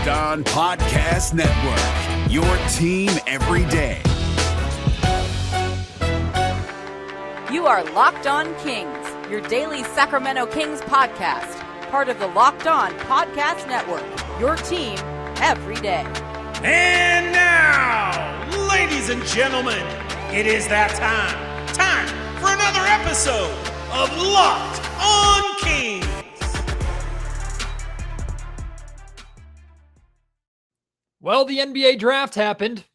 On Podcast Network, your team every day. You are Locked On Kings, your daily Sacramento Kings podcast, part of the Locked On Podcast Network, your team every day. And now, ladies and gentlemen, it is that time for another episode of Locked On Kings. Well, the NBA draft happened,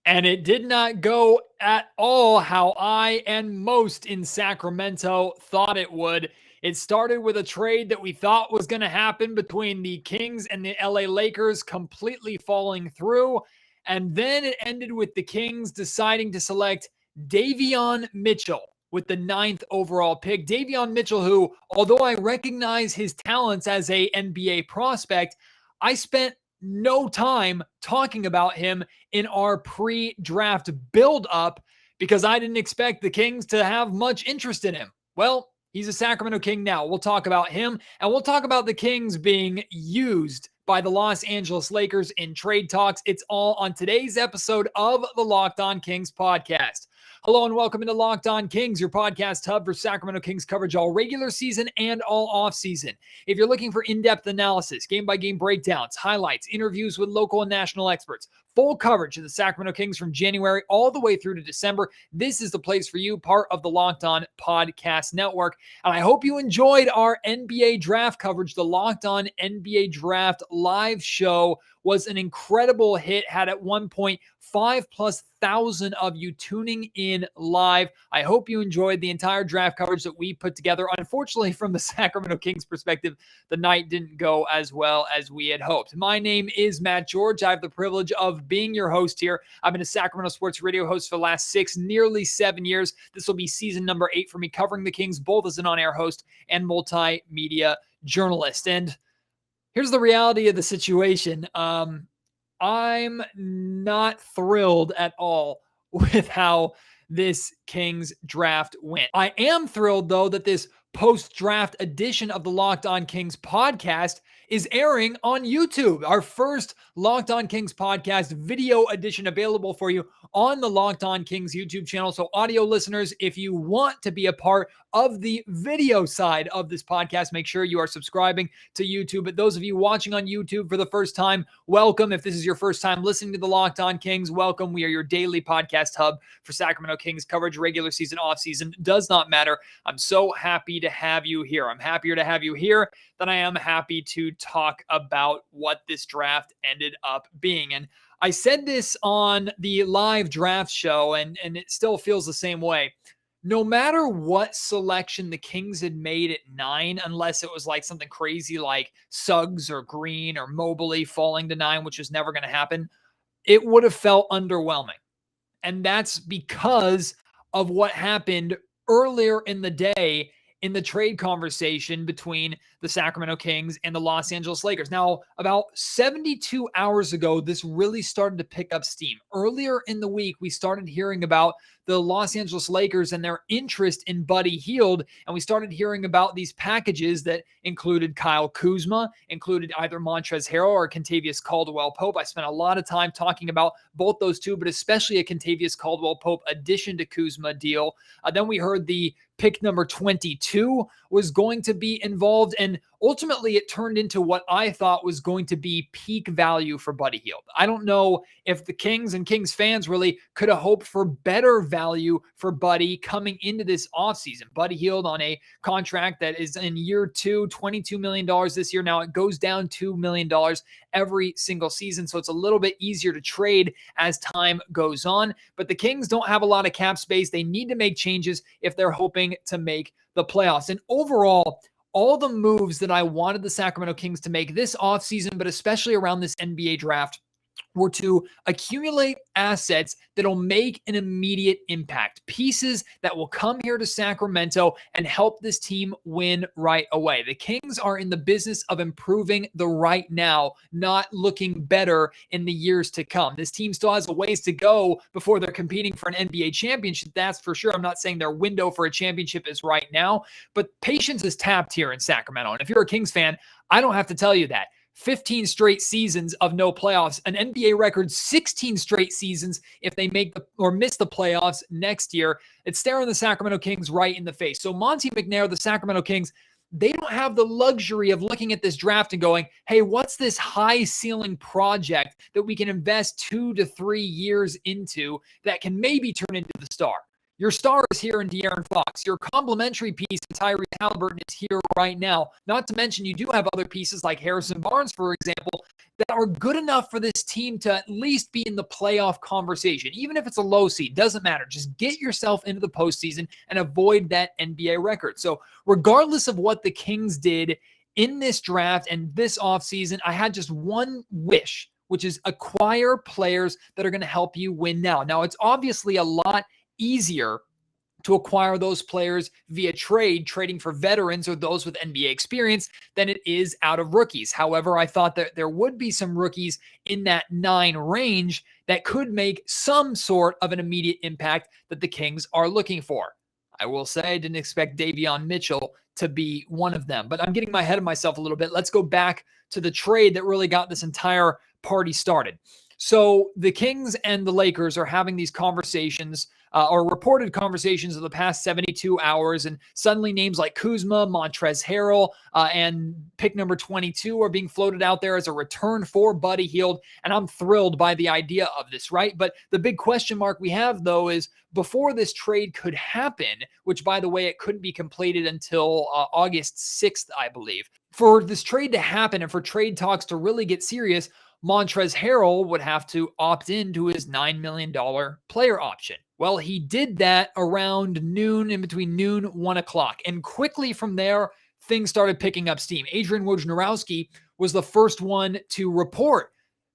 and it did not go at all how I and most in Sacramento thought it would. It started with a trade that we thought was going to happen between the Kings and the LA Lakers completely falling through, and then it ended with the Kings deciding to select Davion Mitchell with the 9th overall pick. Davion Mitchell, who, although I recognize his talents as a NBA prospect, I spent no time talking about him in our pre-draft build-up because I didn't expect the Kings to have much interest in him. Well, he's a Sacramento King now. We'll talk about him, and we'll talk about the Kings being used by the Los Angeles Lakers in trade talks. It's all on today's episode of the Locked On Kings podcast. Hello and welcome into Locked On Kings, your podcast hub for Sacramento Kings coverage all regular season and all off season. If you're looking for in-depth analysis, game-by-game breakdowns, highlights, interviews with local and national experts, full coverage of the Sacramento Kings from January all the way through to December, this is the place for you, part of the Locked On Podcast Network. And I hope you enjoyed our NBA draft coverage. The Locked On NBA Draft live show was an incredible hit, had at one point 5,000+ of you tuning in live. I hope you enjoyed the entire draft coverage that we put together. Unfortunately, from the Sacramento Kings perspective, the night didn't go as well as we had hoped. My name is Matt George. I have the privilege of being your host here. I've been a Sacramento sports radio host for the last nearly 7 years. This will be season number 8 for me, covering the Kings, both as an on-air host and multimedia journalist. And here's the reality of the situation. I'm not thrilled at all with how this Kings draft went. I am thrilled, though, that this post-draft edition of the Locked On Kings podcast is airing on YouTube. Our first Locked On Kings podcast video edition available for you on the Locked On Kings YouTube channel. So audio listeners, if you want to be a part of the video side of this podcast, make sure you are subscribing to YouTube. But those of you watching on YouTube for the first time, welcome. If this is your first time listening to the Locked On Kings, welcome. We are your daily podcast hub for Sacramento Kings coverage, regular season, off season, does not matter. I'm so happy to have you here. I'm happier to have you here than I am happy to talk about what this draft ended up being. And I said this on the live draft show, and it still feels the same way. No matter what selection the Kings had made at 9, unless it was like something crazy like Suggs or Green or Mobley falling to 9, which was never going to happen, it would have felt underwhelming. And that's because of what happened earlier in the day in the trade conversation between the Sacramento Kings and the Los Angeles Lakers. Now, about 72 hours ago, this really started to pick up steam. Earlier in the week, we started hearing about the Los Angeles Lakers and their interest in Buddy Hield, and we started hearing about these packages that included Kyle Kuzma, included either Montrezl Harrell or Kentavious Caldwell-Pope. I spent a lot of time talking about both those two, but especially a Kentavious Caldwell-Pope addition to Kuzma deal. Then we heard the pick number 22 was going to be involved, and ultimately it turned into what I thought was going to be peak value for Buddy Hield. I don't know if the Kings and Kings fans really could have hoped for better value for Buddy coming into this offseason. Buddy Hield on a contract that is in year 2, $22 million this year. Now it goes down $2 million every single season, so it's a little bit easier to trade as time goes on. But the Kings don't have a lot of cap space. They need to make changes if they're hoping to make the playoffs. And overall, all the moves that I wanted the Sacramento Kings to make this offseason, but especially around this NBA draft, were to accumulate assets that'll make an immediate impact, pieces that will come here to Sacramento and help this team win right away. The Kings are in the business of improving the right now, not looking better in the years to come. This team still has a ways to go before they're competing for an NBA championship, that's for sure. I'm not saying their window for a championship is right now, but patience is tapped here in Sacramento. And if you're a Kings fan, I don't have to tell you that. 15 straight seasons of no playoffs, an NBA record 16 straight seasons if they make or miss the playoffs next year. It's staring the Sacramento Kings right in the face. So Monte McNair, the Sacramento Kings, they don't have the luxury of looking at this draft and going, hey, what's this high ceiling project that we can invest 2 to 3 years into that can maybe turn into the star? Your star is here in De'Aaron Fox. Your complimentary piece in Tyrese Halliburton is here right now. Not to mention you do have other pieces like Harrison Barnes, for example, that are good enough for this team to at least be in the playoff conversation. Even if it's a low seed, doesn't matter. Just get yourself into the postseason and avoid that NBA record. So regardless of what the Kings did in this draft and this offseason, I had just one wish, which is acquire players that are going to help you win now. Now, it's obviously a lot easier to acquire those players via trading for veterans or those with NBA experience than it is out of rookies. However, I thought that there would be some rookies in that 9 range that could make some sort of an immediate impact that the Kings are looking for. I will say I didn't expect Davion Mitchell to be one of them, but I'm getting ahead of myself a little bit. Let's go back to the trade that really got this entire party started. So the Kings and the Lakers are having these conversations or reported conversations of the past 72 hours. And suddenly names like Kuzma, Montrezl Harrell, and pick number 22 are being floated out there as a return for Buddy Hield. And I'm thrilled by the idea of this, right? But the big question mark we have, though, is before this trade could happen, which, by the way, it couldn't be completed until August 6th, I believe. For this trade to happen and for trade talks to really get serious, Montrezl Harrell would have to opt into his $9 million player option. Well, he did that around noon, in between noon, 1 o'clock. And quickly from there, things started picking up steam. Adrian Wojnarowski was the first one to report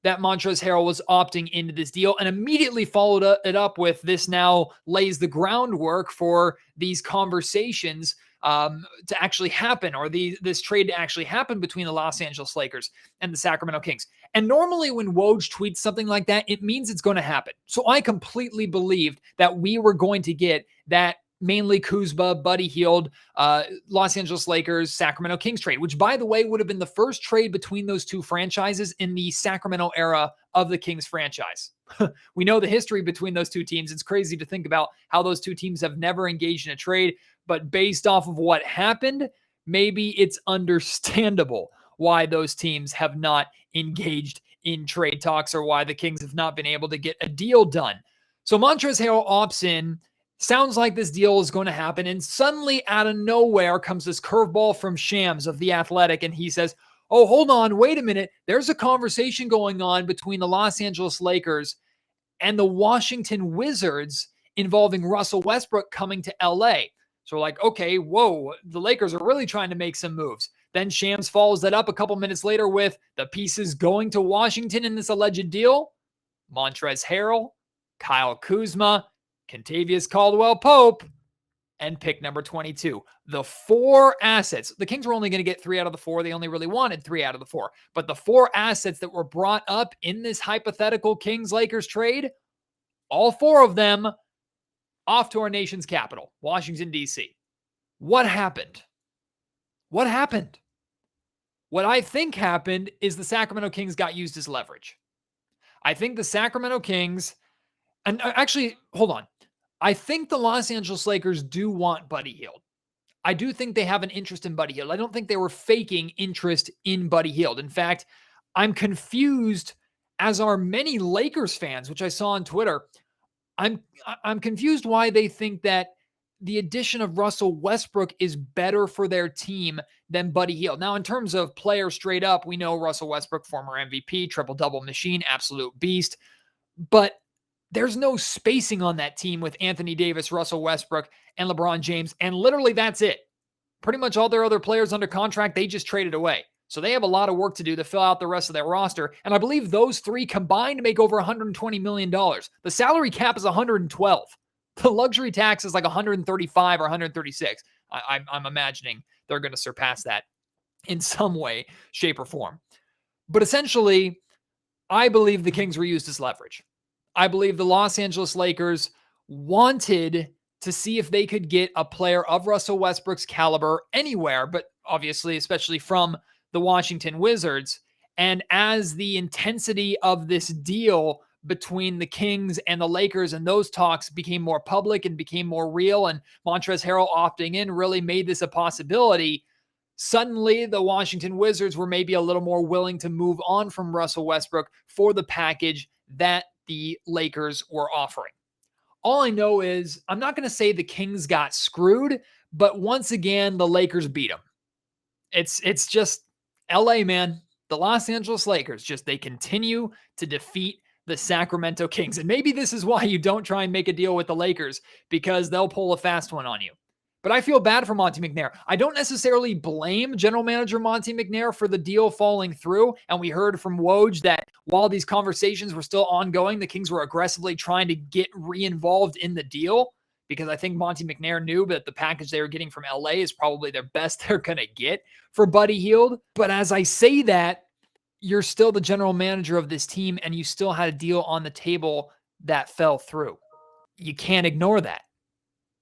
that Montrezl Harrell was opting into this deal and immediately followed it up with this now lays the groundwork for these conversations to actually happen, or this trade to actually happen between the Los Angeles Lakers and the Sacramento Kings. And normally when Woj tweets something like that, it means it's going to happen. So I completely believed that we were going to get that mainly Kuzma, Buddy Hield, Los Angeles Lakers, Sacramento Kings trade, which, by the way, would have been the first trade between those two franchises in the Sacramento era of the Kings franchise. We know the history between those two teams. It's crazy to think about how those two teams have never engaged in a trade, but based off of what happened, maybe it's understandable why those teams have not engaged in trade talks or why the Kings have not been able to get a deal done. So Montrezl Harrell opts in. Sounds like this deal is going to happen. And suddenly out of nowhere comes this curveball from Shams of The Athletic. And he says, oh, hold on, wait a minute. There's a conversation going on between the Los Angeles Lakers and the Washington Wizards involving Russell Westbrook coming to LA. So we're like, okay, whoa, the Lakers are really trying to make some moves. Then Shams follows that up a couple minutes later with the pieces going to Washington in this alleged deal. Montrezl Harrell, Kyle Kuzma, Kentavious Caldwell-Pope, and pick number 22. The 4 assets. The Kings were only going to get 3 out of the 4. They only really wanted 3 out of the 4. But the 4 assets that were brought up in this hypothetical Kings-Lakers trade, all 4 of them off to our nation's capital, Washington, D.C. What happened? What happened? What I think happened is the Sacramento Kings got used as leverage. I think the Sacramento Kings, and actually, hold on. I think the Los Angeles Lakers do want Buddy Hield. I do think they have an interest in Buddy Hield. I don't think they were faking interest in Buddy Hield. In fact, I'm confused, as are many Lakers fans, which I saw on Twitter. I'm confused why they think that the addition of Russell Westbrook is better for their team than Buddy Hield. Now, in terms of players straight up, we know Russell Westbrook, former MVP, triple-double machine, absolute beast. But there's no spacing on that team with Anthony Davis, Russell Westbrook, and LeBron James. And literally that's it. Pretty much all their other players under contract, they just traded away. So they have a lot of work to do to fill out the rest of their roster. And I believe those 3 combined make over $120 million. The salary cap is $112. The luxury tax is like $135 or $136. I'm imagining they're going to surpass that in some way, shape, or form. But essentially, I believe the Kings were used as leverage. I believe the Los Angeles Lakers wanted to see if they could get a player of Russell Westbrook's caliber anywhere, but obviously, especially from the Washington Wizards. And as the intensity of this deal between the Kings and the Lakers and those talks became more public and became more real, and Montrezl Harrell opting in really made this a possibility, suddenly the Washington Wizards were maybe a little more willing to move on from Russell Westbrook for the package that the Lakers were offering. All I know is I'm not going to say the Kings got screwed, but once again, the Lakers beat them. It's just LA, man. The Los Angeles Lakers, just they continue to defeat the Sacramento Kings. And maybe this is why you don't try and make a deal with the Lakers, because they'll pull a fast one on you. But I feel bad for Monte McNair. I don't necessarily blame general manager Monte McNair for the deal falling through. And we heard from Woj that while these conversations were still ongoing, the Kings were aggressively trying to get re-involved in the deal, because I think Monte McNair knew that the package they were getting from LA is probably their best they're going to get for Buddy Hield. But as I say that, you're still the general manager of this team, and you still had a deal on the table that fell through. You can't ignore that.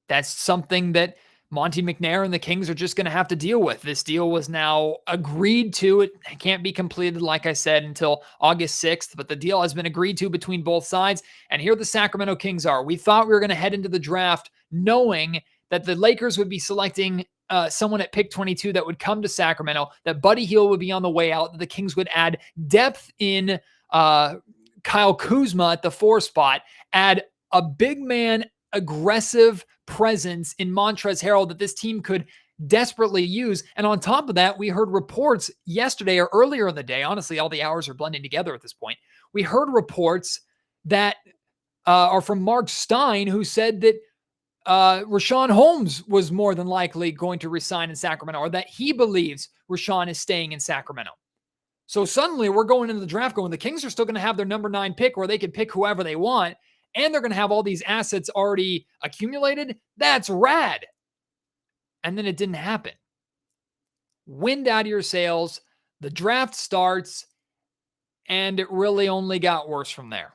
That's something that Monte McNair and the Kings are just going to have to deal with. This deal was now agreed to. It can't be completed, like I said, until August 6th, but the deal has been agreed to between both sides. And here the Sacramento Kings are. We thought we were going to head into the draft knowing that the Lakers would be selecting someone at pick 22 that would come to Sacramento, that Buddy Hield would be on the way out, that the Kings would add depth in Kyle Kuzma at the 4 spot, add a big man, aggressive presence in Montrezl Harrell that this team could desperately use. And on top of that, we heard reports yesterday or earlier in the day, honestly, all the hours are blending together at this point. We heard reports that are from Mark Stein, who said that Rashawn Holmes was more than likely going to resign in Sacramento, or that he believes Rashawn is staying in Sacramento. So suddenly we're going into the draft going, the Kings are still going to have their number 9 pick where they can pick whoever they want, and they're going to have all these assets already accumulated. That's rad. And then it didn't happen. Wind out of your sails. The draft starts, and it really only got worse from there.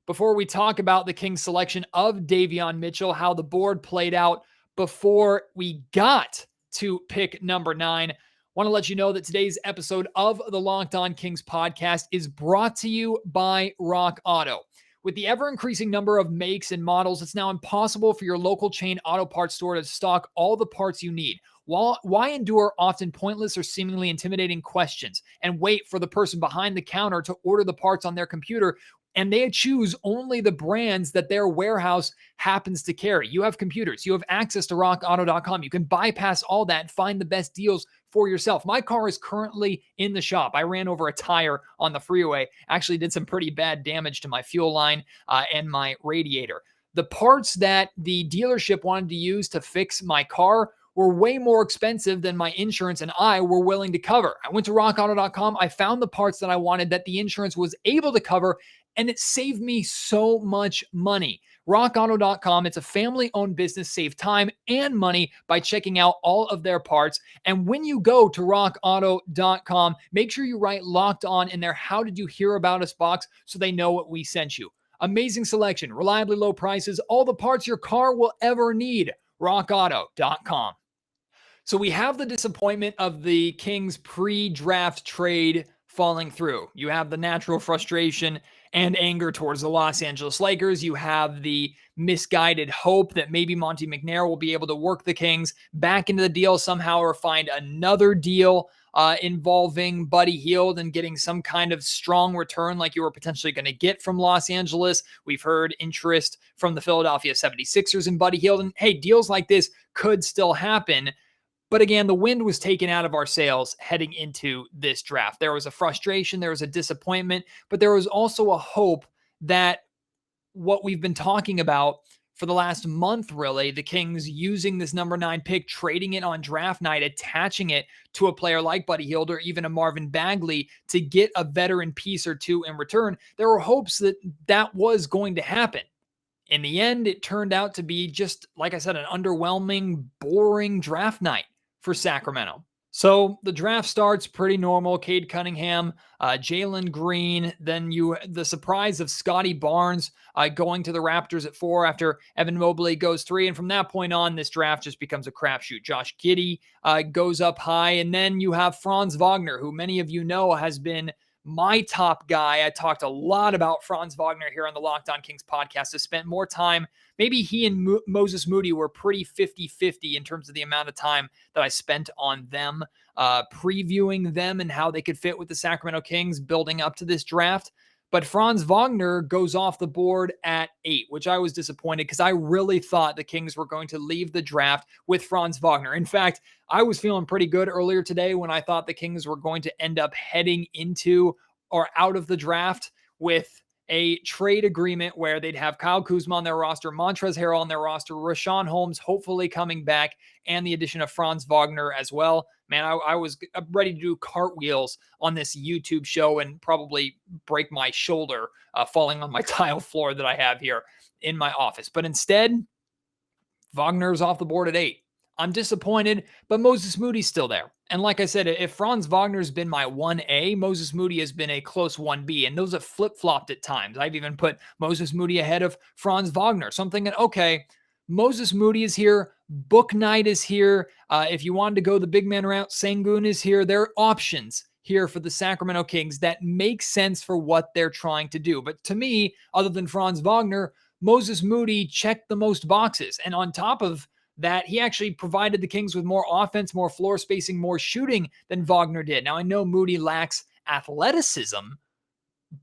Before we talk about the Kings selection of Davion Mitchell, how the board played out before we got to pick number 9, want to let you know that today's episode of the Locked On Kings podcast is brought to you by Rock Auto. With the ever-increasing number of makes and models, it's now impossible for your local chain auto parts store to stock all the parts you need. Why endure often pointless or seemingly intimidating questions and wait for the person behind the counter to order the parts on their computer, and they choose only the brands that their warehouse happens to carry? You have computers. You have access to rockauto.com. You can bypass all that and find the best deals for yourself. My car is currently in the shop. I ran over a tire on the freeway. Actually did some pretty bad damage to my fuel line and my radiator. The parts that the dealership wanted to use to fix my car were way more expensive than my insurance and I were willing to cover. I went to rockauto.com. I found the parts that I wanted that the insurance was able to cover, and it saved me so much money. RockAuto.com, it's a family-owned business. Save time and money by checking out all of their parts. And when you go to RockAuto.com, make sure you write Locked On in their How Did You Hear About Us box so they know what we sent you. Amazing selection, reliably low prices, all the parts your car will ever need. RockAuto.com. So we have the disappointment of the Kings pre-draft trade falling through. You have the natural frustration and anger towards the Los Angeles Lakers. You have the misguided hope that maybe Monte McNair will be able to work the Kings back into the deal somehow, or find another deal involving Buddy Hield and getting some kind of strong return like you were potentially going to get from Los Angeles. We've heard interest from the Philadelphia 76ers in Buddy Hield. And hey, deals like this could still happen. But again, the wind was taken out of our sails heading into this draft. There was a frustration, there was a disappointment, but there was also a hope that what we've been talking about for the last month, really, the Kings using this number 9 pick, trading it on draft night, attaching it to a player like Buddy Hield or even a Marvin Bagley to get a veteran piece or two in return. There were hopes that that was going to happen. In the end, it turned out to be just, like I said, an underwhelming, boring draft night for Sacramento. So the draft starts pretty normal. Cade Cunningham, Jalen Green, then the surprise of Scotty Barnes going to the Raptors at 4 after Evan Mobley goes 3. And from that point on, this draft just becomes a crapshoot. Josh Giddey goes up high. And then you have Franz Wagner, who many of you know has been my top guy. I talked a lot about Franz Wagner here on the Locked On Kings podcast. I spent more time. Maybe he and Moses Moody were pretty 50-50 in terms of the amount of time that I spent on them, previewing them and how they could fit with the Sacramento Kings building up to this draft. But Franz Wagner goes off the board at 8, which I was disappointed because I really thought the Kings were going to leave the draft with Franz Wagner. In fact, I was feeling pretty good earlier today when I thought the Kings were going to end up heading into or out of the draft with a trade agreement where they'd have Kyle Kuzma on their roster, Montrezl Harrell on their roster, Rashawn Holmes hopefully coming back, and the addition of Franz Wagner as well. Man, I was ready to do cartwheels on this YouTube show and probably break my shoulder falling on my tile floor that I have here in my office. But instead, Wagner's off the board at 8. I'm disappointed, but Moses Moody's still there. And like I said, if Franz Wagner's been my 1A, Moses Moody has been a close 1B, and those have flip-flopped at times. I've even put Moses Moody ahead of Franz Wagner. So I'm thinking, okay, Moses Moody is here, Book Knight is here. If you wanted to go the big man route, Sengun is here. There are options here for the Sacramento Kings that make sense for what they're trying to do. But to me, other than Franz Wagner, Moses Moody checked the most boxes. And on top of that, he actually provided the Kings with more offense, more floor spacing, more shooting than Wagner did. Now, I know Moody lacks athleticism,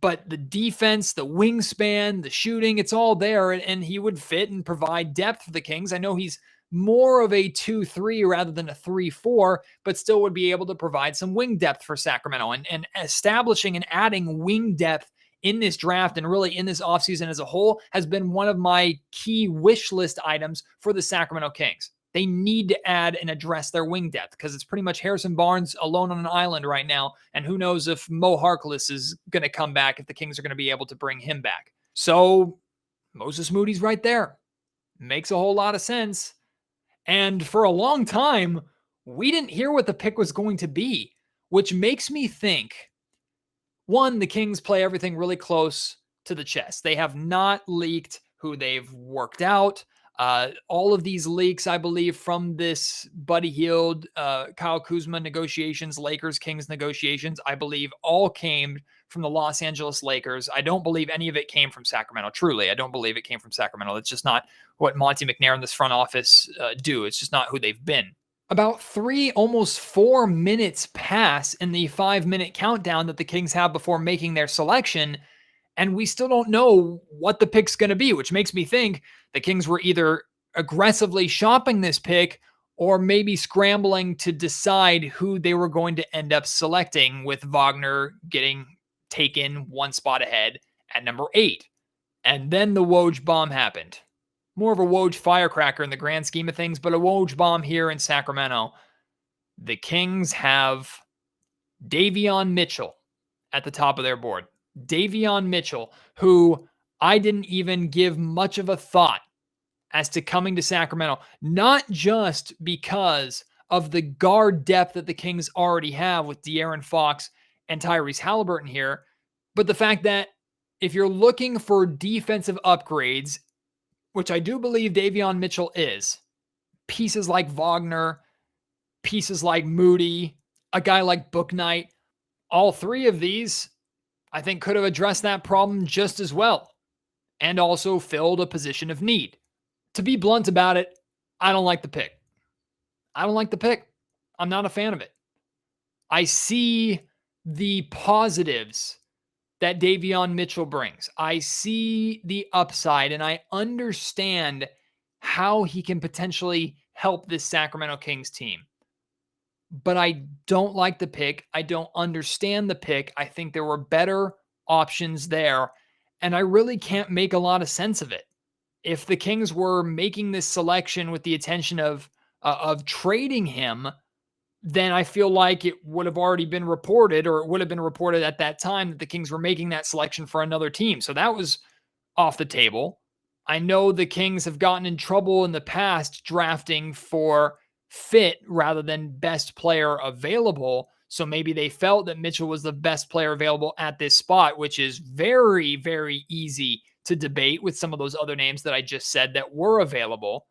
but the defense, the wingspan, the shooting, it's all there, and he would fit and provide depth for the Kings. I know he's more of a 2-3 rather than a 3-4, but still would be able to provide some wing depth for Sacramento. And establishing and adding wing depth in this draft and really in this offseason as a whole has been one of my key wish list items for the Sacramento Kings. They need to add and address their wing depth because it's pretty much Harrison Barnes alone on an island right now. And who knows if Mo Harkless is going to come back, if the Kings are going to be able to bring him back. So Moses Moody's right there. Makes a whole lot of sense. And for a long time, we didn't hear what the pick was going to be, which makes me think, one, the Kings play everything really close to the chest. They have not leaked who they've worked out. All of these leaks, I believe, from this Buddy Hield, Kyle Kuzma negotiations, Lakers-Kings negotiations, I believe all came from the Los Angeles Lakers. I don't believe any of it came from Sacramento. Truly, I don't believe it came from Sacramento. That's just not what Monty McNair and this front office do. It's just not who they've been. About 3, almost 4 minutes pass in the 5-minute countdown that the Kings have before making their selection, and we still don't know what the pick's going to be, which makes me think the Kings were either aggressively shopping this pick or maybe scrambling to decide who they were going to end up selecting, with Wagner getting taken one spot ahead at number 8. And then the Woj bomb happened. More of a Woj firecracker in the grand scheme of things, but a Woj bomb here in Sacramento. The Kings have Davion Mitchell at the top of their board. Davion Mitchell, who I didn't even give much of a thought as to coming to Sacramento, not just because of the guard depth that the Kings already have with De'Aaron Fox and Tyrese Halliburton here, but the fact that if you're looking for defensive upgrades, which I do believe Davion Mitchell is, pieces like Wagner, pieces like Moody, a guy like Book Knight, all 3 of these, I think, could have addressed that problem just as well and also filled a position of need. To be blunt about it, I don't like the pick. I don't like the pick. I'm not a fan of it. I see the positives that Davion Mitchell brings. I see the upside, and I understand how he can potentially help this Sacramento Kings team. But I don't like the pick. I don't understand the pick. I think there were better options there, and I really can't make a lot of sense of it. If the Kings were making this selection with the intention of trading him, then I feel like it would have already been reported, or it would have been reported at that time, that the Kings were making that selection for another team. So that was off the table. I know the Kings have gotten in trouble in the past drafting for fit rather than best player available. So maybe they felt that Mitchell was the best player available at this spot, which is very, very easy to debate with some of those other names that I just said that were available.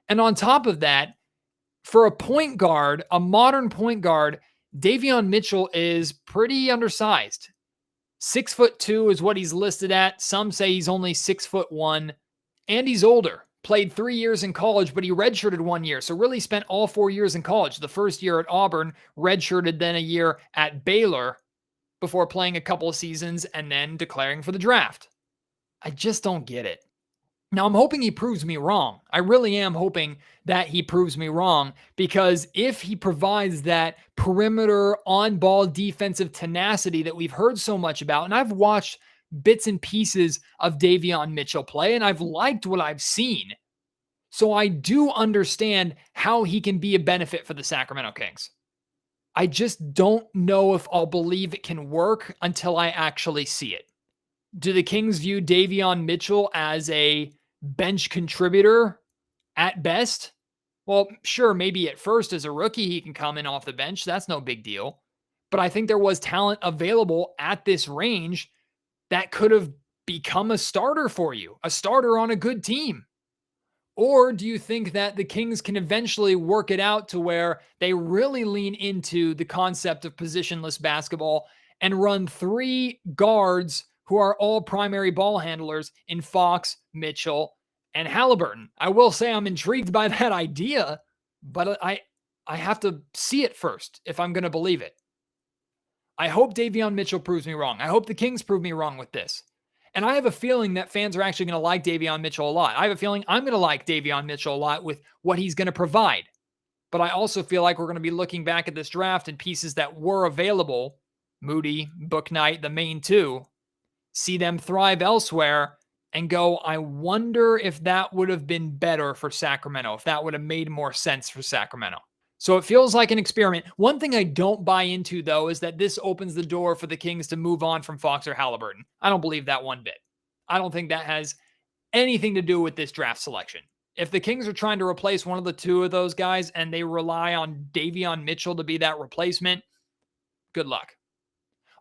And on top of that, for a point guard, a modern point guard, Davion Mitchell is pretty undersized. 6'2" is what he's listed at. Some say he's only 6'1", and he's older. Played 3 years in college, but he redshirted 1 year. So really spent all 4 years in college. The first year at Auburn, redshirted then a year at Baylor before playing a couple of seasons and then declaring for the draft. I just don't get it. Now, I'm hoping he proves me wrong. I really am hoping that he proves me wrong, because if he provides that perimeter on-ball defensive tenacity that we've heard so much about, and I've watched bits and pieces of Davion Mitchell play, and I've liked what I've seen. So I do understand how he can be a benefit for the Sacramento Kings. I just don't know if I'll believe it can work until I actually see it. Do the Kings view Davion Mitchell as a bench contributor at best? Well, sure, maybe at first as a rookie he can come in off the bench. That's no big deal. But I think there was talent available at this range that could have become a starter for you, a starter on a good team. Or do you think that the Kings can eventually work it out to where they really lean into the concept of positionless basketball and run 3 guards who are all primary ball handlers in Fox, Mitchell, and Halliburton? I will say I'm intrigued by that idea, but I have to see it first if I'm going to believe it. I hope Davion Mitchell proves me wrong. I hope the Kings prove me wrong with this. And I have a feeling that fans are actually going to like Davion Mitchell a lot. I have a feeling I'm going to like Davion Mitchell a lot with what he's going to provide. But I also feel like we're going to be looking back at this draft and pieces that were available, Moody, Bouknight, the main 2, see them thrive elsewhere and go, I wonder if that would have been better for Sacramento, if that would have made more sense for Sacramento. So it feels like an experiment. One thing I don't buy into, though, is that this opens the door for the Kings to move on from Fox or Halliburton. I don't believe that one bit. I don't think that has anything to do with this draft selection. If the Kings are trying to replace one of the 2 of those guys and they rely on Davion Mitchell to be that replacement, good luck.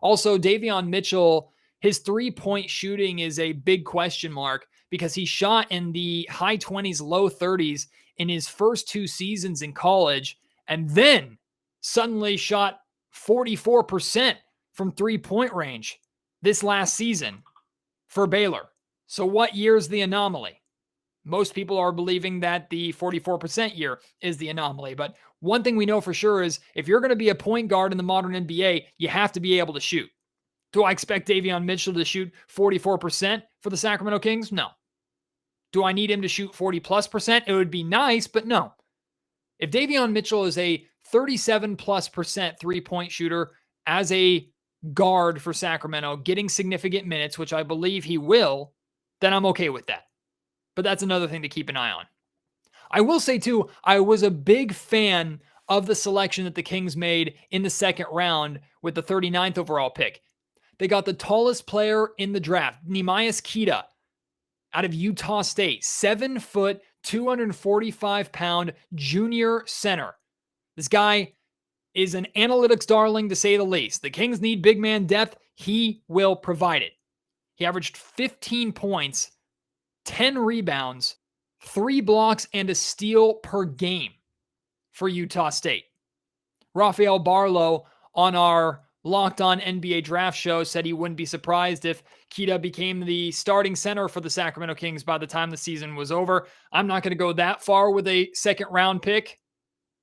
Also, Davion Mitchell, his 3-point shooting is a big question mark because he shot in the high 20s, low 30s in his first 2 seasons in college, and then suddenly shot 44% from 3-point range this last season for Baylor. So what year is the anomaly? Most people are believing that the 44% year is the anomaly. But one thing we know for sure is if you're going to be a point guard in the modern NBA, you have to be able to shoot. Do I expect Davion Mitchell to shoot 44% for the Sacramento Kings? No. Do I need him to shoot 40+%? It would be nice, but no. If Davion Mitchell is a 37+% 3-point shooter as a guard for Sacramento, getting significant minutes, which I believe he will, then I'm okay with that. But that's another thing to keep an eye on. I will say, too, I was a big fan of the selection that the Kings made in the second round with the 39th overall pick. They got the tallest player in the draft, Neemias Queta, out of Utah State, 7 foot, 245-pound junior center. This guy is an analytics darling, to say the least. The Kings need big man depth. He will provide it. He averaged 15 points, 10 rebounds, 3 blocks, and a steal per game for Utah State. Rafael Barlow on our Locked On NBA Draft show said he wouldn't be surprised if Queta became the starting center for the Sacramento Kings by the time the season was over. I'm not going to go that far with a second round pick,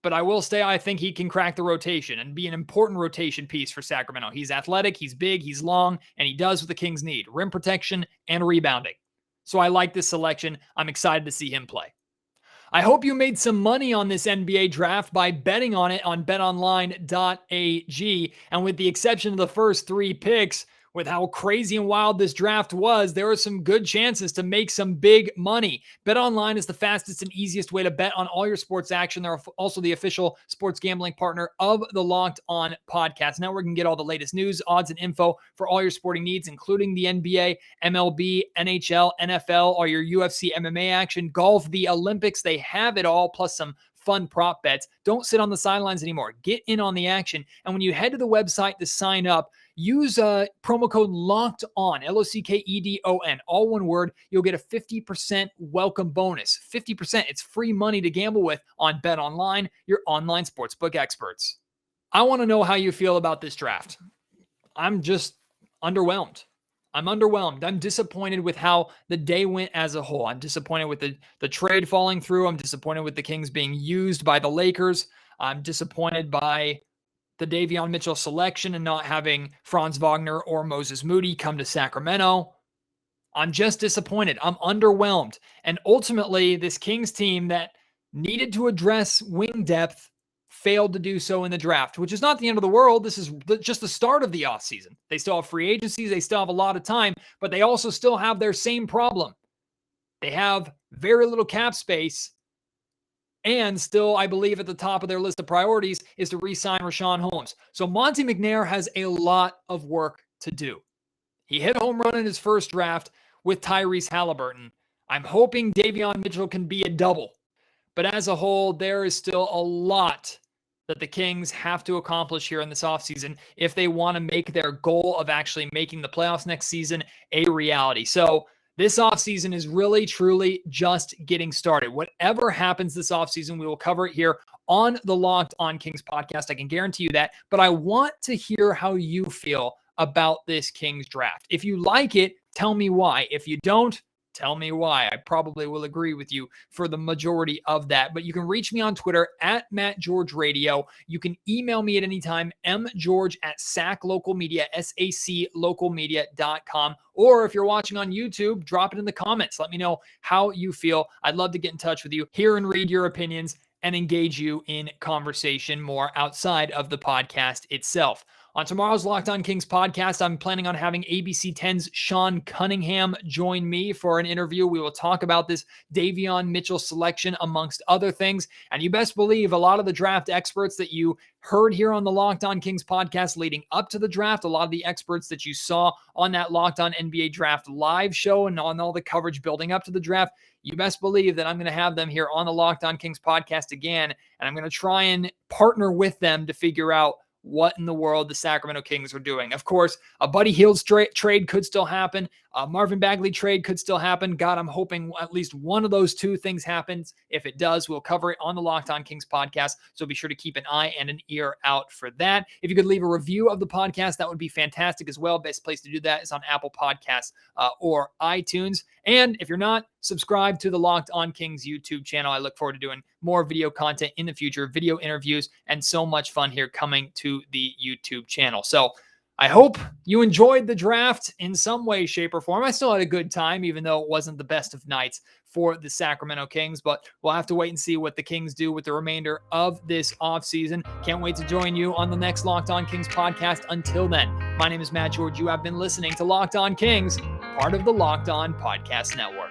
but I will say I think he can crack the rotation and be an important rotation piece for Sacramento. He's athletic, he's big, he's long, and he does what the Kings need: rim protection and rebounding. So I like this selection. I'm excited to see him play. I hope you made some money on this NBA draft by betting on it on betonline.ag. And with the exception of the first 3 picks, with how crazy and wild this draft was, there are some good chances to make some big money. BetOnline is the fastest and easiest way to bet on all your sports action. They're also the official sports gambling partner of the Locked On Podcast Network. You can get all the latest news, odds, and info for all your sporting needs, including the NBA, MLB, NHL, NFL, all your UFC, MMA action, golf, the Olympics. They have it all, plus some fun prop bets. Don't sit on the sidelines anymore. Get in on the action. And when you head to the website to sign up, use promo code LOCKEDON, LOCKEDON, all one word. You'll get a 50% welcome bonus. 50%. It's free money to gamble with on BetOnline, your online sportsbook experts. I want to know how you feel about this draft. I'm just underwhelmed. I'm disappointed with how the day went as a whole. I'm disappointed with the trade falling through. I'm disappointed with the Kings being used by the Lakers. I'm disappointed by the Davion Mitchell selection and not having Franz Wagner or Moses Moody come to Sacramento. I'm just disappointed. I'm underwhelmed. And ultimately, this Kings team that needed to address wing depth failed to do so in the draft, which is not the end of the world. This is just the start of the offseason. They still have free agencies. They still have a lot of time, but they also still have their same problem. They have very little cap space, and still, I believe at the top of their list of priorities is to re-sign Richaun Holmes. So Monte McNair has a lot of work to do. He hit a home run in his first draft with Tyrese Halliburton. I'm hoping Davion Mitchell can be a double. But as a whole, there is still a lot that the Kings have to accomplish here in this offseason if they want to make their goal of actually making the playoffs next season a reality. So this offseason is really, truly just getting started. Whatever happens this offseason, we will cover it here on the Locked On Kings podcast. I can guarantee you that. But I want to hear how you feel about this Kings draft. If you like it, tell me why. If you don't, tell me why. I probably will agree with you for the majority of that. But you can reach me on Twitter at MattGeorgeRadio. You can email me at any time, mgeorge@saclocalmedia, saclocalmedia.com. Or if you're watching on YouTube, drop it in the comments. Let me know how you feel. I'd love to get in touch with you, hear and read your opinions, and engage you in conversation more outside of the podcast itself. On tomorrow's Locked On Kings podcast, I'm planning on having ABC 10's Sean Cunningham join me for an interview. We will talk about this Davion Mitchell selection, amongst other things. And you best believe a lot of the draft experts that you heard here on the Locked On Kings podcast leading up to the draft, a lot of the experts that you saw on that Locked On NBA Draft live show and on all the coverage building up to the draft, you best believe that I'm going to have them here on the Locked On Kings podcast again. And I'm going to try and partner with them to figure out what in the world the Sacramento Kings are doing. Of course, a Buddy Hield trade could still happen. A Marvin Bagley trade could still happen. God, I'm hoping at least one of those two things happens. If it does, we'll cover it on the Locked On Kings podcast. So be sure to keep an eye and an ear out for that. If you could leave a review of the podcast, that would be fantastic as well. Best place to do that is on Apple Podcasts or iTunes. And if you're not, subscribe to the Locked On Kings YouTube channel. I look forward to doing more video content in the future, video interviews, and so much fun here coming to the YouTube channel. So I hope you enjoyed the draft in some way, shape, or form. I still had a good time, even though it wasn't the best of nights for the Sacramento Kings, but we'll have to wait and see what the Kings do with the remainder of this offseason. Can't wait to join you on the next Locked On Kings podcast. Until then, my name is Matt George. You have been listening to Locked On Kings, part of the Locked On Podcast Network.